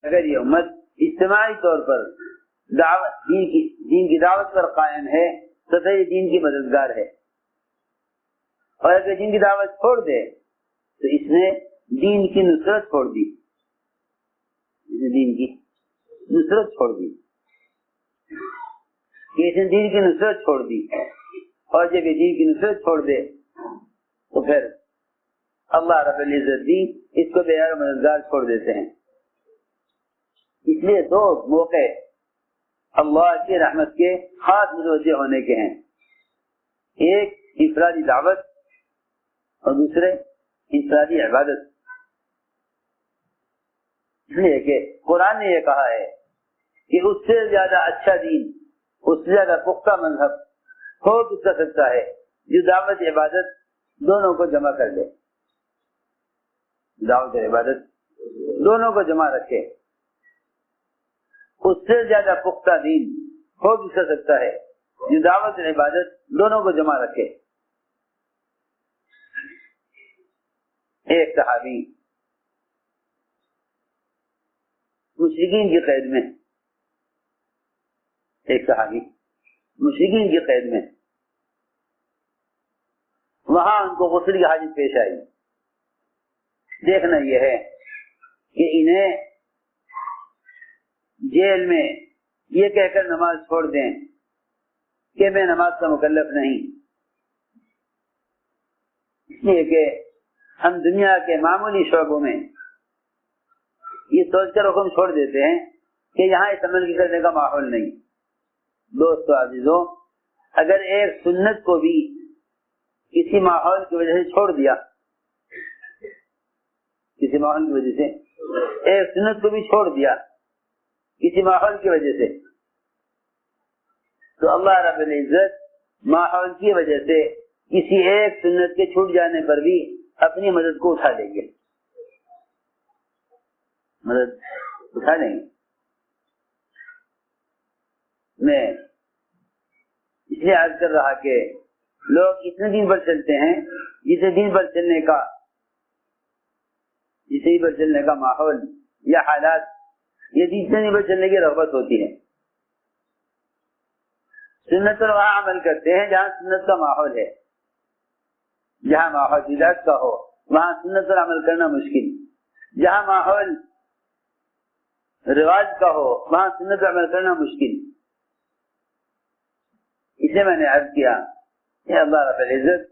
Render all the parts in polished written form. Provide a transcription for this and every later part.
اگر یہ امت اجتماعی طور پر دین کی دعوت پر قائم ہے تو یہ دین کی مددگار ہے، اور اگر دین کی دعوت چھوڑ دے تو اس نے دین کی نصرت چھوڑ دی، دین کی نصرت چھوڑ دی، اس نے دین کی نصرت چھوڑ دی، اور جب یہ دین کی نصرت چھوڑ دے تو پھر اللہ رب العزت بھی اس کو بے یار مددگار چھوڑ دیتے ہیں۔ اس لیے دو موقع اللہ کی رحمت کے خاص متوجہ ہونے کے ہیں، ایک انفرادی دعوت اور دوسرے انفرادی عبادت۔ اس لیے کہ قرآن نے یہ کہا ہے کہ اس سے زیادہ اچھا دین، اس سے زیادہ پختہ مذہب ہو سکتا ہے جو دعوت عبادت دونوں کو جمع کر لے، دعوت عبادت دونوں کو جمع رکھے۔ اس سے زیادہ پختہ دین ہو سکتا ہے جو دعوت عبادت دونوں کو جمع رکھے۔ ایک صحابی مشرکین کی قید میں، ایک صحابی مشرکین کی قید میں، وہاں ان کو غسل کی حاجت پیش آئی۔ دیکھنا یہ ہے کہ انہیں جیل میں یہ کہہ کر نماز چھوڑ دیں کہ میں نماز کا مکلف نہیں، اس لیے کہ ہم دنیا کے معمولی شعبوں میں یہ سوچ کر حکم چھوڑ دیتے ہیں کہ یہاں اس عمل کی کرنے کا ماحول نہیں۔ دوستو عزیزو، اگر ایک سنت کو بھی کسی ماحول کی وجہ سے چھوڑ دیا، کسی ماحول کی وجہ سے ایک سنت کو بھی چھوڑ دیا کسی ماحول کی وجہ سے، تو اللہ رب العزت ماحول کی وجہ سے کسی ایک سنت کے چھوٹ جانے پر بھی اپنی مدد کو اٹھا لیں گے، مدد اٹھا لیں گے۔ میں اس لیے عرض کر رہا کہ لوگ اتنے دن پر چلتے ہیں جسے دن پر چلنے کا ماحول یا حالات، یہ دن پر چلنے کی رغبت ہوتی ہے۔ سنت پر وہاں عمل کرتے ہیں جہاں سنت کا ماحول ہے، جہاں ماحول بدعت کا ہو وہاں سنت پر عمل کرنا مشکل، جہاں ماحول رواج کا ہو وہاں سنت پر عمل کرنا مشکل۔ اسے میں نے عرض کیا کہ اللہ رب العزت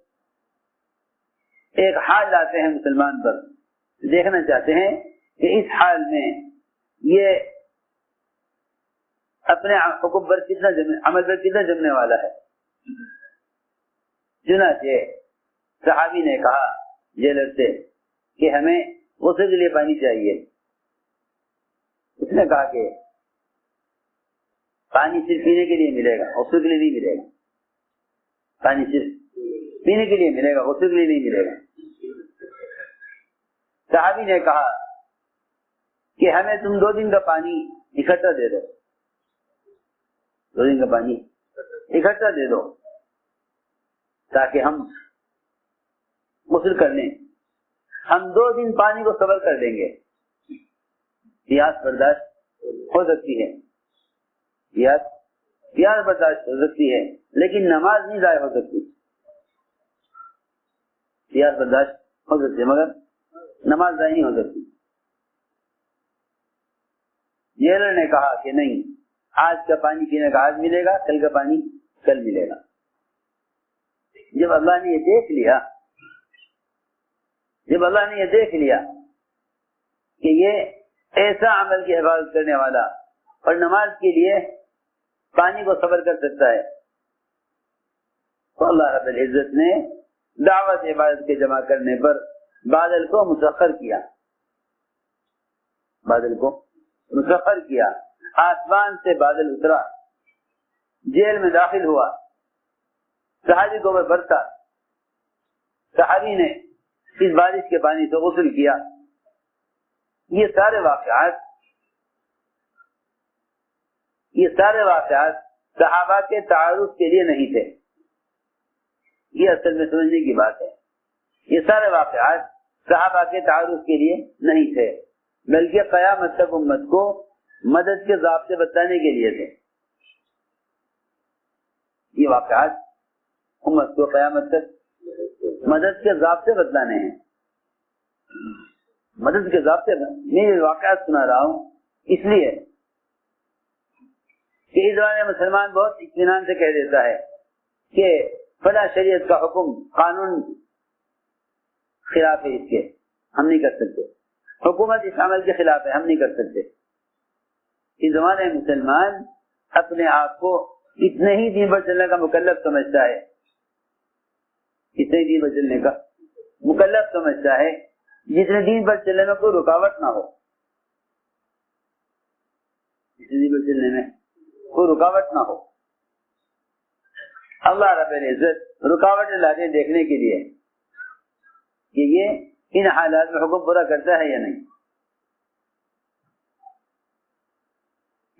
ایک حال لاتے ہیں مسلمان پر، دیکھنا چاہتے ہیں کہ اس حال میں یہ اپنے حکم پر کتنا عمل پر کتنا جمنے والا ہے۔ چنانچہ صحابی نے کہا جیلر سے کہ ہمیں غسل کے لیے پانی چاہیے۔ اس نے کہا کہ پانی صرف پینے کے لیے ملے گا، غسل کے لیے نہیں ملے گا، پانی صرف پینے کے لیے ملے گا، غسل کے لیے نہیں ملے گا۔ صحابی نے کہا کہ ہمیں تم 2 دن کا پانی اکٹھا دے دو، 2 دن کا پانی اکٹھا دے دو تاکہ ہم غسل کر لیں۔ ہم 2 دن پانی کو صبر کر لیں گے، پیاس برداشت ہو سکتی ہے، پیاس برداشت ہو سکتی ہے، لیکن نماز نہیں ضائع ہو سکتی۔ پیاس برداشت ہو سکتی ہے مگر نماز ضائع نہیں ہو سکتی۔ جیلر نے کہا کہ نہیں، آج کا پانی پینے کا آج ملے گا، کل کا پانی کل ملے گا۔ جب اللہ نے یہ دیکھ لیا کہ یہ ایسا عمل کی حفاظت کرنے والا اور نماز کے لیے پانی کو صبر کر سکتا ہے، تو اللہ رب العزت نے دعوت عبادت کے جمع کرنے پر بادل کو مسخر کیا، بادل کو مسخر کیا۔ آسمان سے بادل اترا، جیل میں داخل ہوا، صحابی کو برتا، صحابی نے اس بارش کے پانی سے غسل کیا۔ یہ سارے واقعات صحابہ کے تعارف کے لیے نہیں تھے، یہ اصل میں سمجھنے کی بات ہے۔ یہ سارے واقعات صحابہ کے تعارف کے لیے نہیں تھے، بلکہ قیامت تک امت کو مدد کے ضابطے بتانے کے لیے تھے. یہ واقعات امت کو قیامت تک مدد کے ضابطے بتلانے ہیں. مدد کے ضابطے میں یہ واقعات سنا رہا ہوں اس لیے کہ اس زمانے میں مسلمان بہت اطمینان سے کہہ دیتا ہے کہ فلاں شریعت کا حکم قانون خلاف ہے، اس کے ہم نہیں کر سکتے، حکومت اس عمل کے خلاف ہے، ہم نہیں کر سکتے. اس زمانے میں مسلمان اپنے آپ کو اتنے ہی دین پر چلنے کا مکلف سمجھتا ہے، اتنے دین پر چلنے کا مکلف سمجھتا ہے جتنے دین پر چلنے میں کوئی رکاوٹ نہ ہو، جتنے دین پر چلنے میں کوئی رکاوٹ نہ ہو. اللہ رب العزت رکاوٹیں لاتے دیکھنے کے لیے کہ یہ ان حالات میں حکم پورا کرتا ہے یا نہیں،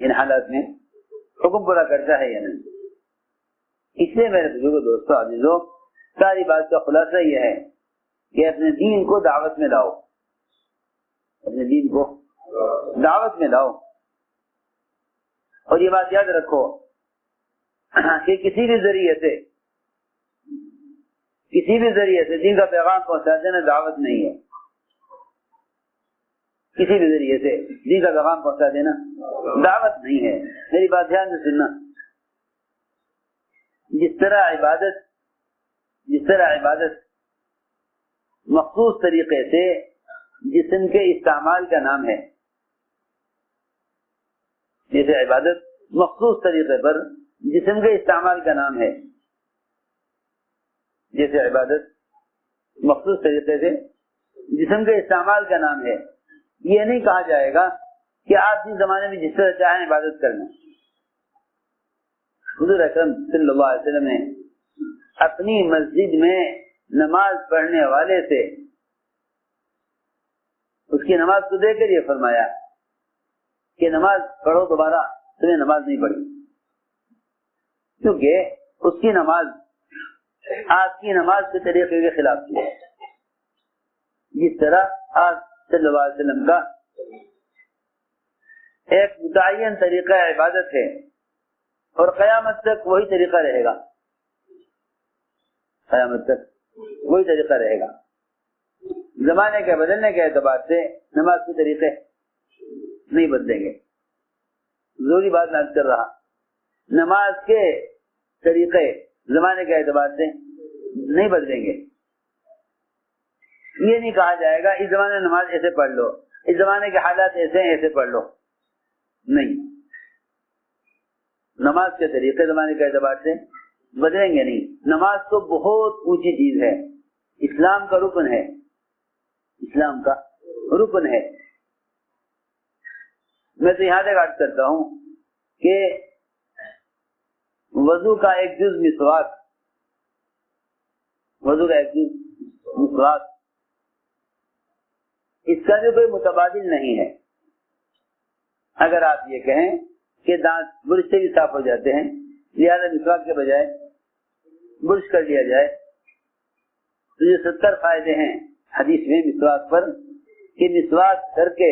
ان حالات میں حکم پورا کرتا ہے یا نہیں. اس لیے میرے بزرگوں دوستوں عزیزوں، ساری بات کا خلاصہ یہ ہے کہ اپنے دین کو دعوت میں لاؤ، اپنے دین کو دعوت میں لاؤ. اور یہ بات یاد رکھو کہ کسی بھی ذریعے سے دین کا پیغام پہنچا دینا دعوت نہیں ہے. کسی بھی ذریعے سے دین کا پیغام پہنچا دینا دعوت نہیں ہے. میری بات دھیان سے سننا. جس طرح عبادت مخصوص طریقے سے جسم کے استعمال کا نام ہے، جیسے عبادت مخصوص طریقے پر جسم کے استعمال کا نام ہے، جیسے عبادت مخصوص طریقے سے جسم کے استعمال کا نام ہے. یہ نہیں کہا جائے گا کہ آپ جس زمانے میں جس طرح چاہیں عبادت کرنا. حضور اکرم صلی اللہ علیہ وسلم نے اپنی مسجد میں نماز پڑھنے والے سے اس کی نماز کو دیکھ کر یہ فرمایا کہ نماز پڑھو، دوبارہ تمہیں نماز نہیں پڑھی، کیونکہ اس کی نماز آپ کی نماز کے طریقے کے خلاف تھی. جس طرح آپ صلی اللہ علیہ وسلم کا ایک متعین طریقہ عبادت ہے اور قیامت تک وہی طریقہ رہے گا، قیامت تک وہی طریقہ رہے گا. زمانے کے بدلنے کے اعتبار سے نماز کے طریقے نہیں بدلیں گے. ضروری بات میں کر رہا، نماز کے طریقے زمانے کے اعتبار سے نہیں بدلیں گے. یہ نہیں کہا جائے گا اس زمانے میں نماز ایسے پڑھ لو، اس زمانے کے حالات ایسے پڑھ لو. نہیں، نماز کے طریقے زمانے کے اعتبار سے بدلیں گے نہیں. نماز تو بہت اونچی چیز ہے، اسلام کا رکن ہے، اسلام کا رکن ہے. میں تو یہاں تک عرض کرتا ہوں کہ وضو کا ایک جز مسواک، وضو کا ایک جز مسواک، اس کا جو کوئی متبادل نہیں ہے. اگر آپ یہ کہیں کہ دانت برش سے بھی صاف ہو جاتے ہیں، لہذا مسواک کے بجائے برش کر لیا جائے، تو یہ 70 فائدے ہیں حدیث میں مسواک پر کہ مسواک کر کے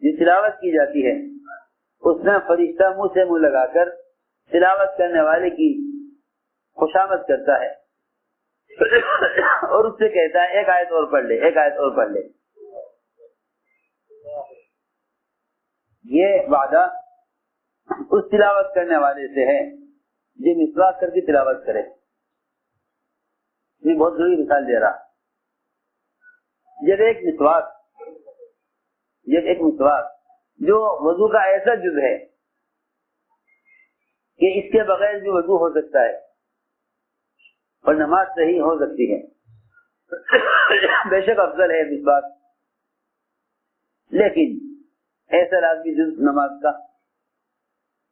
جو تلاوت کی جاتی ہے اس میں فرشتہ منہ سے منہ لگا کر تلاوت کرنے والے کی خوشامد کرتا ہے اور اس سے کہتا ہے ایک آیت اور پڑھ لے، ایک آیت اور پڑھ لے. یہ وعدہ اس تلاوت کرنے والے سے ہے جو مسواک کر کے تلاوت کرے. یہ بہت ضروری مثال دے رہا. جب ایک مسواک جو وضو کا ایسا جز ہے کہ اس کے بغیر بھی وضو ہو سکتا ہے اور نماز صحیح ہو سکتی ہے، بے شک افضل ہے مسواک، لیکن ایسا لازمی جز نماز کا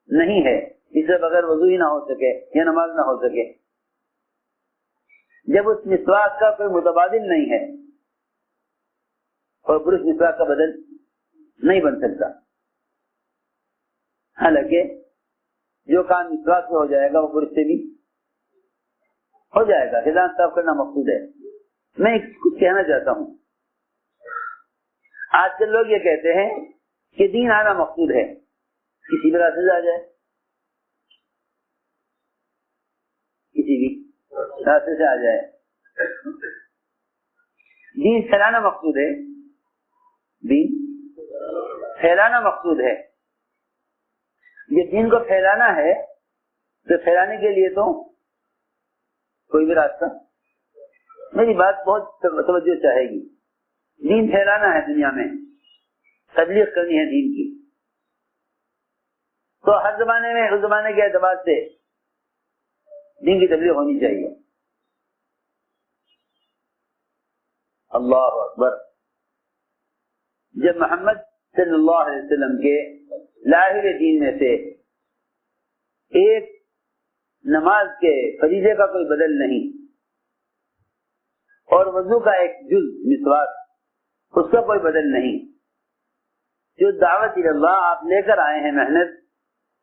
نہیں ہے اس سے بغیر وضو ہی نہ ہو سکے یا نماز نہ ہو سکے. جب اس مسواک کا کوئی متبادل نہیں ہے اور برش مسواک کا بدل نہیں بن سکتا، حالانکہ جو کام مسواک سے ہو جائے گا وہ برش سے بھی ہو جائے گا. دانت صاف کرنا مقصود ہے. میں کچھ کہنا چاہتا ہوں آج کل لوگ یہ کہتے ہیں کہ دین آنا مقصود ہے، کسی بھی راستے سے آ جائے، کسی بھی راستے سے آ جائے، دین پھیلانا مقصود ہے، دین پھیلانا مقصود ہے۔ یہ دین کو پھیلانا ہے تو پھیلانے کے لیے تو کوئی بھی راستہ، میری بات بہت توجہ چاہے گی، دین پھیلانا ہے، دنیا میں تبلیغ کرنی ہے دین کی، تو ہر زمانے میں اس زمانے کے اعتبار سے دین کی تبلیغ ہونی چاہیے۔ اللہ اکبر۔ جب محمد صلی اللہ علیہ وسلم کے لائے ہوئے دین میں سے ایک نماز کے فریضے کا کوئی بدل نہیں، اور وضو کا ایک جز مسواک اس کا کوئی بدل نہیں، جو دعوت اللہ آپ لے کر آئے ہیں محنت،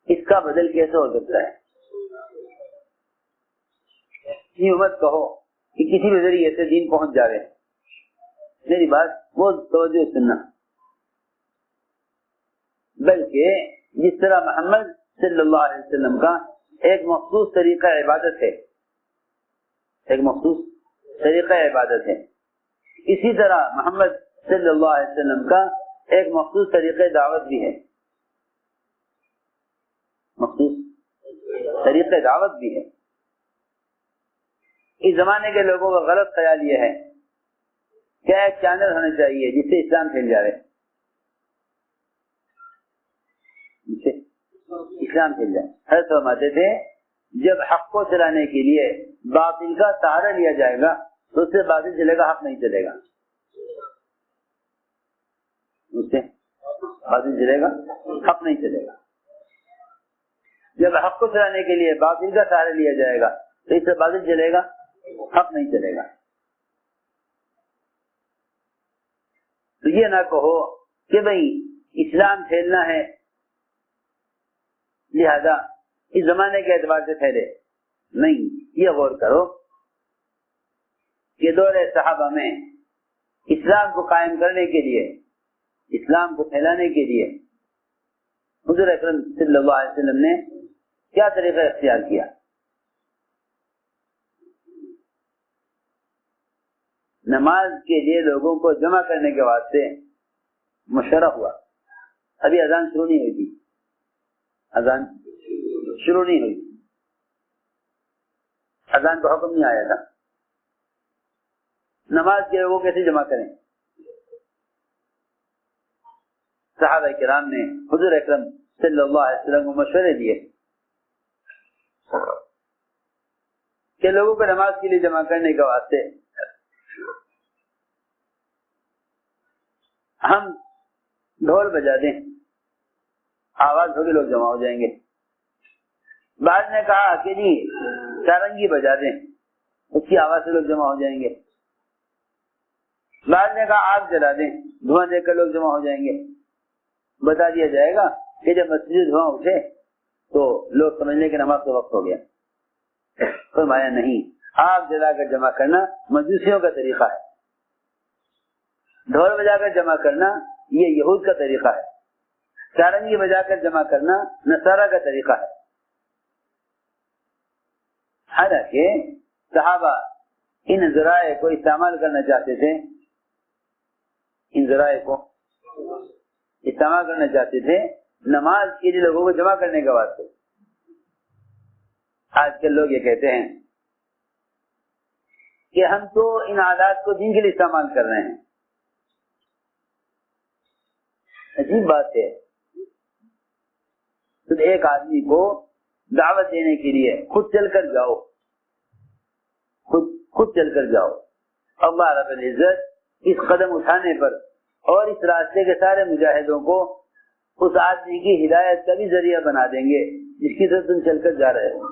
اس کا بدل کیسے ہو سکتا ہے؟ یہ مت کہو کہ کسی بھی ذریعے سے دین پہنچ جا رہے ہیں، میری بات بہت توجہ سننا، بلکہ جس طرح محمد صلی اللہ علیہ وسلم کا ایک مخصوص طریقہ عبادت ہے، ایک مخصوص طریقہ عبادت ہے، اسی طرح محمد صلی اللہ علیہ وسلم کا ایک مخصوص طریقہ دعوت بھی ہے، مخصوص طریقہ دعوت بھی ہے۔ اس زمانے کے لوگوں کا غلط خیال یہ ہے کہ ایک چینل ہونا چاہیے جس سے اسلام پھیل جائے، جس سے اسلام پھیل جائے۔ حضرت فرماتے تھے جب حق کو چلانے کے لیے باطل کا سہارا لیا جائے گا تو اس سے باطل چلے گا، حق نہیں چلے گا، اس سے باطل چلے گا، حق نہیں چلے گا۔ جب حق کو چلانے کے لیے باطل کا سہارا لیا جائے گا تو اس سے باطل چلے گا، حق نہیں چلے گا۔ تو یہ نہ کہو کہ بھئی اسلام پھیلنا ہے لہذا اس زمانے کے اعتبار سے پھیلے، نہیں، یہ غور کرو کہ دور صحابہ میں اسلام کو قائم کرنے کے لیے، اسلام کو پھیلانے کے لیے حضور اکرم صلی اللہ علیہ وسلم نے کیا طریقہ اختیار کیا۔ نماز کے لیے لوگوں کو جمع کرنے کے واسطے مشورہ ہوا، ابھی اذان شروع نہیں ہوئی تھی، اذان شروع نہیں ہوئی، اذان کا حکم نہیں آیا تھا، نماز کے لوگوں کیسے جمع کریں؟ صحابہ کرام نے حضور اکرم صلی اللہ علیہ وسلم کو مشورے دیے کہ لوگوں کو نماز کے لیے جمع کرنے کے واسطے ہم ڈھول بجا دیں، آواز ہوگی لوگ جمع ہو جائیں گے۔ بعض نے کہا کہ جی سارنگی بجا دیں، اس کی آواز سے لوگ جمع ہو جائیں گے۔ بعض نے کہا آگ جلا دیں، دھواں دیکھ کر لوگ جمع ہو جائیں گے۔ بتا دیا جائے گا کہ جب مسجد دھواں اٹھے تو لوگ سمجھنے کہ نماز کا وقت ہو گیا۔ فرمایا نہیں، آگ جلا کر جمع کرنا مجوسیوں کا طریقہ ہے، ڈھول بجا کر جمع کرنا یہ یہود کا طریقہ ہے، سارنگی بجا کر جمع کرنا نصارہ کا طریقہ ہے۔ حالانکہ صحابہ ان ذرائع کو استعمال کرنا چاہتے تھے، ان ذرائع کو استعمال کرنا چاہتے تھے نماز کے لیے لوگوں کو جمع کرنے کے واسطے۔ آج کل لوگ یہ کہتے ہیں کہ ہم تو ان آلات کو دین کے لیے استعمال کر رہے ہیں۔ عجیب بات ہے، تو ایک آدمی کو دعوت دینے کے لیے خود چل کر جاؤ، خود چل کر جاؤ، اللہ رب العزت اس قدم اٹھانے پر اور اس راستے کے سارے مجاہدوں کو اس آدمی کی ہدایت کا بھی ذریعہ بنا دیں گے جس کی طرف تم چل کر جا رہے ہو۔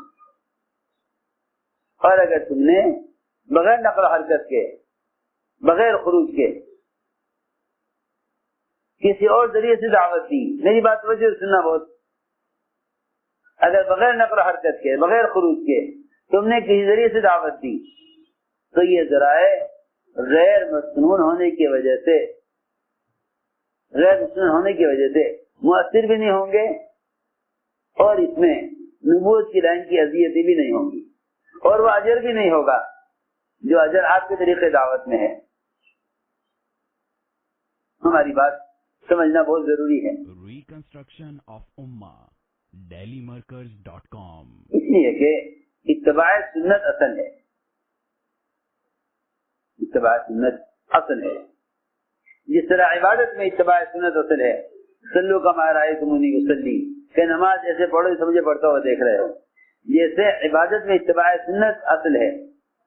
اور اگر تم نے بغیر نقل و حرکت کے، بغیر خروج کے کسی اور ذریعے سے دعوت دی، میری بات توجہ سننا بہت، اگر بغیر نقل و حرکت کے، بغیر خروج کے تم نے کسی ذریعے سے دعوت دی تو یہ ذرائع غیر مسنون ہونے کی وجہ سے غیر مسلم ہونے کی وجہ سے مؤثر بھی نہیں ہوں گے اور اس میں نبوت کی لائن کی اذیتیں بھی نہیں ہوں گی، اور وہ اجر بھی نہیں ہوگا جو اجر آپ کے طریقے دعوت میں ہے۔ ہماری بات سمجھنا بہت ضروری ہے۔ ریکنسٹرکشن آف امہ dailymarkers.com۔ اس لیے کہ اتباع سنت اصل ہے، اتباع سنت اصل ہے، جس طرح عبادت میں اتباع سنت اصل ہے۔ صلو کما رأیتمونی اصلی، کہ نماز ایسے پڑھو جیسے مجھے پڑھتا ہوا دیکھ رہے ہو، جیسے عبادت میں اتباع سنت اصل ہے،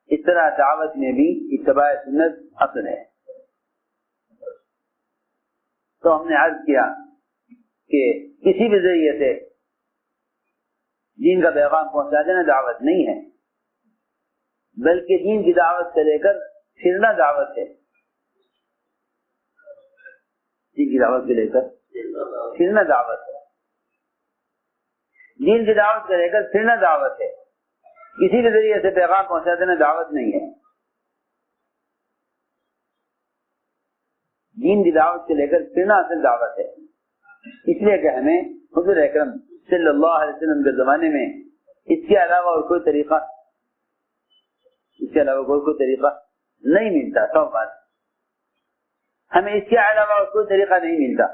اس طرح دعوت میں بھی اتباع سنت اصل ہے۔ تو ہم نے عرض کیا کہ کسی بھی ذریعے سے دین کا پیغام پہنچا دینا دعوت نہیں ہے، بلکہ دین کی دعوت سے لے کر پھرنا دعوت ہے، دین کی دعوت سے لے کر پھرنا دعوت ہے، دین کی دعوت سے لے کر پھرنا دعوت ہے، کسی بھی ذریعے سے پیغام پہنچا دینا دعوت نہیں ہے۔ دین کی دعوت سے لے کر پھرنا اصل دعوت ہے، اس لیے کہ ہمیں حضور اکرم صلی اللہ علیہ وسلم کے زمانے میں اس کے علاوہ اور کوئی طریقہ، اس کے علاوہ کوئی طریقہ نہیں ملتا، سو بات، ہمیں اس کے علاوہ اور کوئی طریقہ نہیں ملتا۔